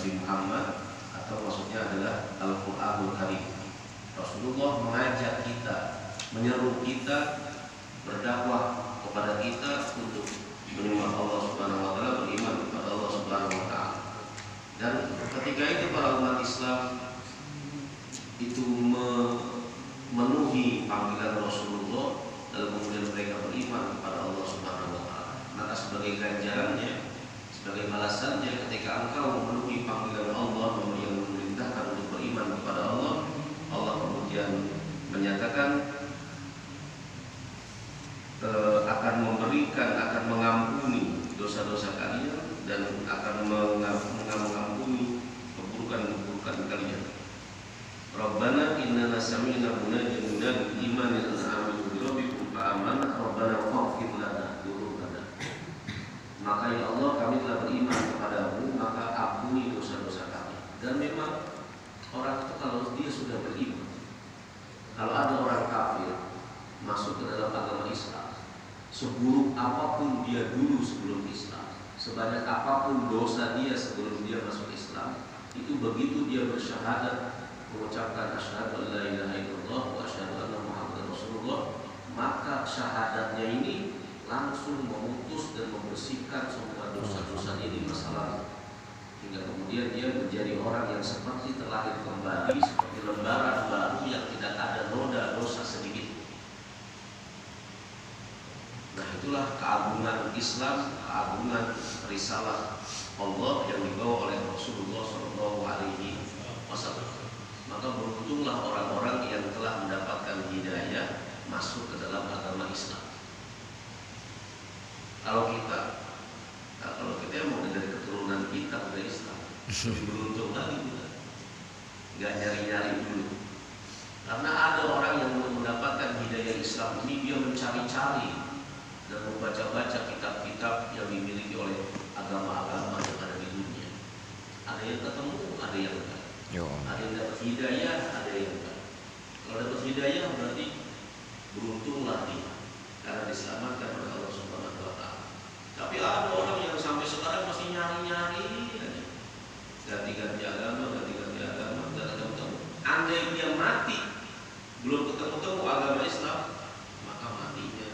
Nabi Muhammad, atau maksudnya adalah Al-Qur'anul Karim. Rasulullah mengajak kita, menyeru kita, berdakwah kepada kita untuk menyembah Allah Subhanahu wa taala, beriman kepada Allah Subhanahu wa taala. Dan ketika itu para umat Islam itu memenuhi panggilan Rasulullah, lalu kemudian mereka beriman kepada Allah Subhanahu wa taala. Maka sebagai ganjarannya, sebagai balasannya, ketika engkau memenuhi panggilan Allah yang memerintahkan untuk beriman kepada Allah, Allah kemudian menyatakan akan memberikan, akan mengampuni dosa-dosa kalian dan akan mengampuni keburukan-keburukan kalian. Rabbana innana sami'na munadiyan yunadi bil imani an aminu bi rabbikum fa amanna rabbana faghfir lana dzunubana. Maka ya Allah, kami telah beriman kepadamu, maka ampuni dosa-dosa kami. Dan memang orang itu kalau dia sudah beriman, kalau ada orang kafir masuk ke dalam agama Islam, seburuk apapun dia dulu sebelum Islam, sebanyak apapun dosa dia sebelum dia masuk Islam, itu begitu dia bersyahadat, mengucapkan asyhadu an la ilaha illallah wa asyhadu anna muhammadar rasulullah, maka syahadatnya ini langsung memutus dan membersihkan semua dosa-dosa di masa lalu, hingga kemudian dia menjadi orang yang seperti terlahir kembali, seperti lembaran baru yang tidak ada noda dosa sedikit. Nah, itulah keagungan Islam, keagungan risalah Allah yang dibawa oleh Rasulullah SAW. Maka beruntunglah orang-orang yang telah mendapatkan hidayah masuk ke dalam agama Islam. Kalau kita mau dari keturunan kita ke Islam, lebih beruntung lagi kita. Gak nyari-nyari dulu. Karena ada orang yang mendapatkan hidayah Islam ini, dia mencari-cari dan membaca-baca kitab-kitab yang dimiliki oleh agama-agama yang ada di dunia. Ada yang ketemu, ada yang enggak. Ada yang dapat hidayah, ada yang enggak. Kalau dapat hidayah berarti beruntunglah dia, karena diselamatkan oleh Allah Subhanahu wa taala. Tapi ada orang yang sampai sekarang masih nyari-nyari aja. Ganti-ganti agama, enggak ketemu. Andai dia mati belum ketemu agama Islam, maka matinya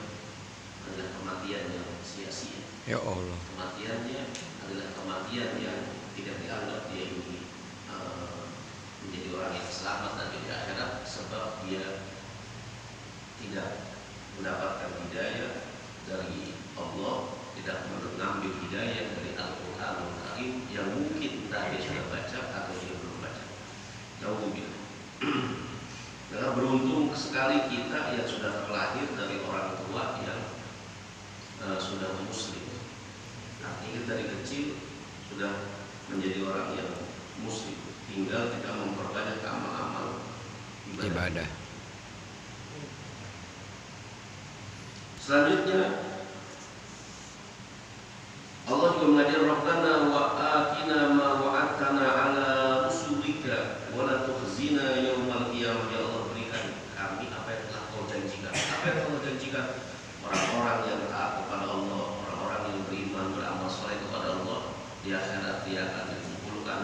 adalah kematian yang sia-sia. Ya Allah. Kematiannya adalah kematian yang tidak dianggap dia ini menjadi orang yang selamat dan di akhirat, sebab dia tidak mendapatkan hidayah dari Allah, tidak mengambil hidayah dari Al-Qur'anul Karim yang mungkin entah dia sudah baca atau dia belum baca. Jauh mungkin. Karena beruntung sekali kita yang sudah terlahir dari orang tua yang sudah muslim. Artinya dari kecil sudah menjadi orang yang muslim. Tinggal kita memperbanyak amal-amal ibadah. Selanjutnya Allah juga mengajar Rabbana wa atina ma wa'adtana ala rusulika wa la tukhzina yaumal qiyamah. Ya Allah, berikan kami apa yang telah Kau janjikan. Apa yang Kau janjikan? Orang-orang yang taat kepada Allah, orang-orang yang beriman, beramal saleh kepada Allah, di akhirat dia akan dikumpulkan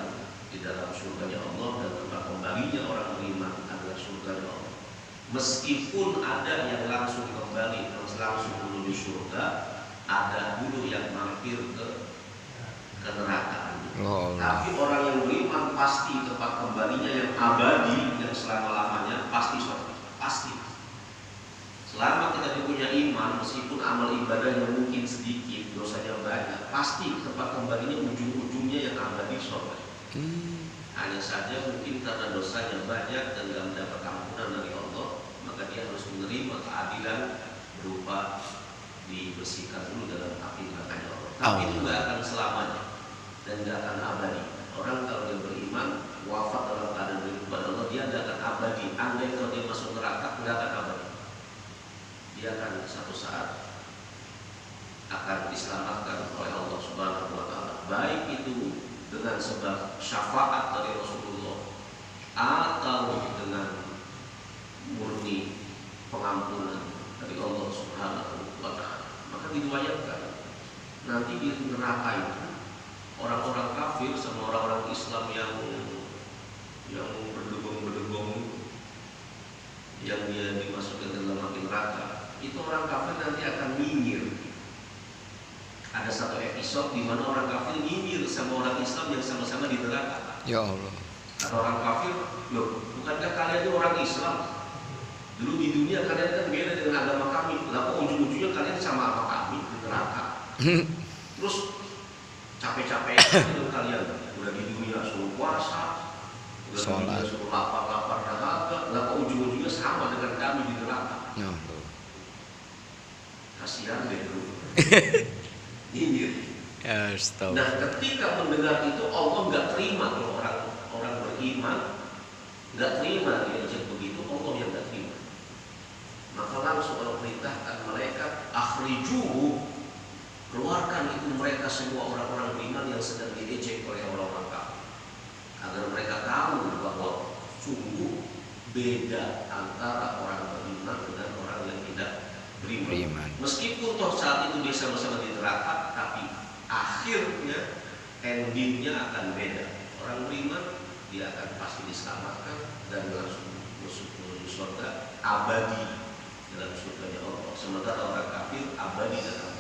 di dalam surganya Allah, dan tempat kembalinya orang beriman adalah surganya Allah. Meskipun ada yang langsung kembali, langsung menuju surga, ada dulu yang mampir ke neraka. Tapi orang yang beriman pasti tempat kembalinya yang abadi, yang selama-lamanya pasti surga. Pasti. Selama kita punya iman, meskipun amal ibadahnya mungkin sedikit, dosanya banyak, pasti tempat kembalinya ujung-ujungnya yang abadi surga. Hanya saja mungkin karena dosanya banyak dan tidak mendapat ampunan dari Allah, maka dia harus menerima keadilan berupa dibersihkan dulu dalam api nerakanya Allah. Tapi itu tidak akan selamanya dan tidak akan abadi. Orang kalau dia beriman, wafat dalam keadaan beriman kepada Allah, dia tidak akan abadi. Andai kalau dia masuk neraka, tidak akan abadi. Dia akan satu saat akan diselamatkan oleh Allah Subhanahu wa taala. Baik itu dengan sebab syafaat dari Rasulullah atau dengan murni pengampunan dari Allah Subhanahu wa taala. Maka diriwayatkan nanti di neraka itu orang-orang kafir sama orang-orang Islam yang berdegong-berdegong, yang dia dimasukkan ke dalam api neraka, itu orang kafir nanti akan nyinyir. Ada satu episode di mana orang kafir nyinyir sama orang Islam yang sama-sama di neraka. Ya Allah. Kata orang kafir, loh, bukankah kalian itu orang Islam? Dulu di dunia kalian kan beda dengan agama kami. Lalu ujung-ujungnya kalian sama sama kami di neraka. Terus capek-capek dengan kalian udah di dunia suruh puasa, udah di dunia suruh lapar-lapar dahaga, lalu ujung-ujungnya sama dengan kami di neraka. Ya. Kasihan deh tuh. Nyinyir. Nah, ketika mendengar itu Allah nggak terima. Kalau orang beriman nggak terima dia jadi begitu, Allah yang nggak terima. Maka langsung Allah perintahkan malaikat, akhrijuhu, keluarkan itu mereka semua orang-orang beriman yang sedang diejek oleh orang-orang kafir, agar mereka tahu bahwa sungguh beda antara orang beriman dengan orang yang tidak beriman. Meskipun toh saat itu dia sama-sama di neraka, tapi akhirnya endingnya akan beda. Orang beriman dia akan pasti diselamatkan dan langsung masuk menuju surga abadi dalam surganya Allah. Sementara orang kafir abadi dalam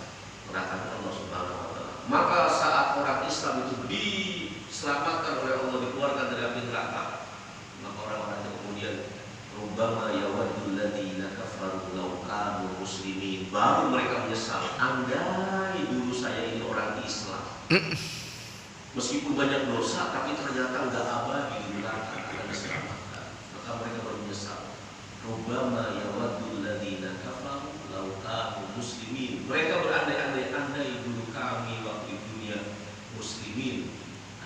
neraka Allah Subhanahu wa taala. Maka saat orang Islam itu diselamatkan oleh Allah, dikeluarkan dari api neraka, maka orang-orang itu kemudian rubbama yawaddul ladzina kafaru law kanu muslimin, baru mereka menyesal, andai dulu saya ini orang Islam. Meskipun banyak dosa, tapi ternyata enggak abadi di neraka, akan diselamatkan. Maka mereka baru menyesal. Rubbama yawaddul ladzina kafaru law kanu muslimin. Mereka berandai-andai, andai dulu kami waktu di dunia muslimin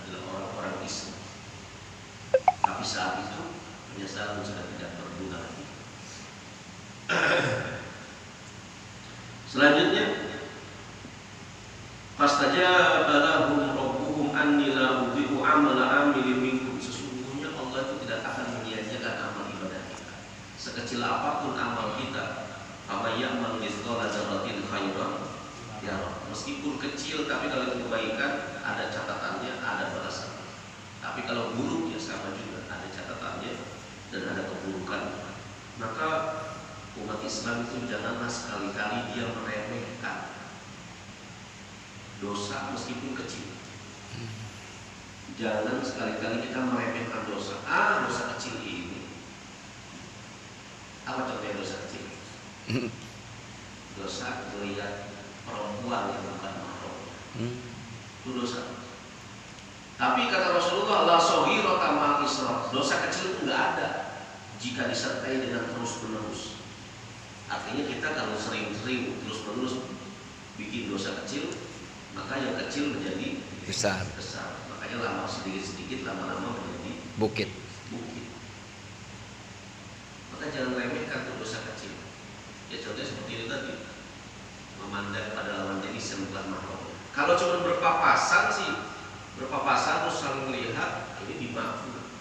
adalah orang-orang Islam. Tapi saat itu penyesalan sudah tidak berguna lagi. Selanjutnya, fastajaba lahum rabbuhum anni la udhi'u amala amilin minkum. Sesungguhnya Allah itu tidak akan menyia-nyiakan amal ibadah kita. Sekecil apapun amal kita, faman ya'mal mithqala dzarratin khairan yarah. Meskipun kecil, tapi kalau itu kebaikan, ada catatannya, ada balasan. Tapi kalau buruk ya sama juga, ada catatannya dan ada keburukan. Maka umat Islam itu janganlah sekali-kali dia meremehkan dosa meskipun kecil. Jangan sekali-kali kita meremehkan dosa. Dosa kecil ini. Apa contohnya dosa kecil? Dosa melihat perempuan yang bukan mahram. Itu dosa. Tapi kata Rasulullah, la shaghirata ma'al israf. Dosa kecil itu enggak ada jika disertai dengan terus-menerus. Artinya kita kalau sering-sering terus-menerus bikin dosa kecil, maka yang kecil menjadi besar. Makanya lama sedikit-sedikit, lama-lama menjadi bukit. Maka jangan remehkan dosa kecil. Ya contohnya seperti itu tadi, memandang pada lawan jenis yang bukan mahram. Kalau cuma berpapasan terus saling melihat, ini dimaafkan.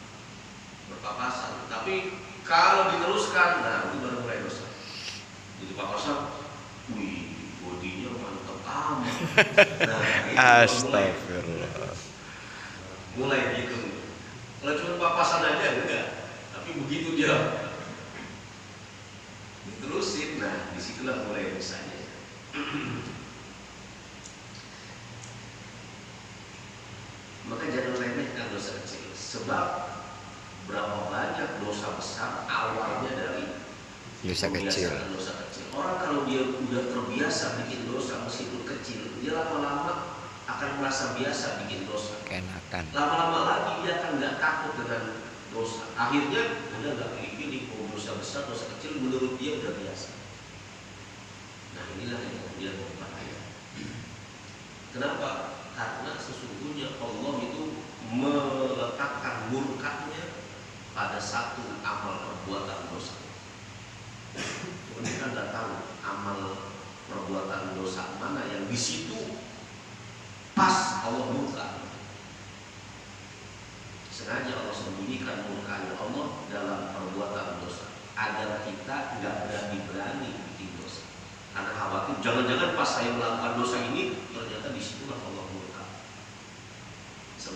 Berpapasan. Tapi kalau diteruskan, nah itu baru mulai dosa. Jadi papasan, wih, bodinya mantap amat. Nah, astagfirullah. Mulai gitu. Kalau cuma papasan aja enggak, tapi begitu dia diterusin, nah disitulah mulai dosanya. Maka jangan remehkan dosa kecil, sebab berapa banyak dosa besar awalnya dari dosa kecil. Orang kalau dia udah terbiasa bikin dosa meskipun kecil, dia lama-lama akan merasa biasa bikin dosa. Kenakan. Lama-lama lagi dia akan nggak takut dengan dosa. Akhirnya udah nggak pilih-pilih mau dosa besar, dosa kecil, menurut dia udah biasa. Nah inilah yang kemudian berbahaya. Kenapa? Karena sesungguhnya Allah itu meletakkan murkanya pada satu amal perbuatan dosa. Mereka nggak tahu amal perbuatan dosa mana yang di situ pas Allah murka. Sengaja Allah sembunyikan murkanya Allah dalam perbuatan dosa agar kita nggak berani bikin dosa. Karena khawatir jangan-jangan pas saya melakukan dosa ini ternyata di situlah Allah murka.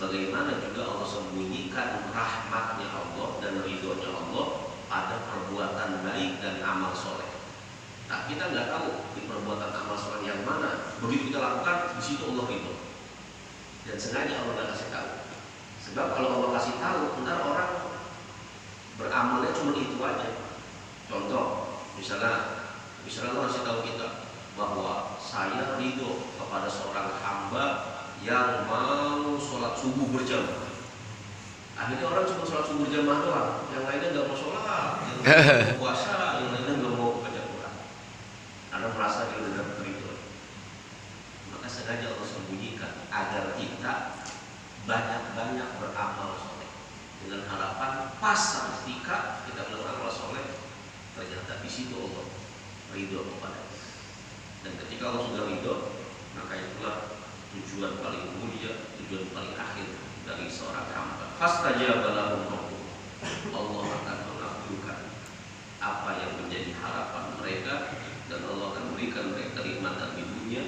Sebagaimana juga Allah sembunyikan rahmatnya Allah dan ridhonya Allah pada perbuatan baik dan amal soleh. Nah, kita nggak tahu di perbuatan amal soleh yang mana. Begitu kita lakukan, di situ Allah ridho. Dan sengaja Allah nggak kasih tahu. Sebab kalau Allah kasih tahu, ntar orang beramalnya cuma itu aja. Contoh, misalnya Allah kasih tahu kita bahwa saya ridho kepada seorang hamba yang mau sholat subuh berjamaah. Akhirnya orang cuma sholat subuh berjamaah doang, yang lainnya nggak mau sholat, yang lainnya mau puasa, yang lainnya nggak mau baca Quran. Karena merasa dia udah dapat ridho. Maka sengaja Allah sembunyikan agar kita banyak-banyak beramal soleh dengan harapan pas ketika kita melakukan amal soleh ternyata di situ Allah ridho kepada kita. Dan ketika Allah sudah ridho, maka itulah tujuan paling mulia, tujuan paling akhir dari seorang hamba. Fastajaba lahum rabbuhum. Allah akan mengabulkan apa yang menjadi harapan mereka dan Allah akan berikan mereka kenikmatan di dunia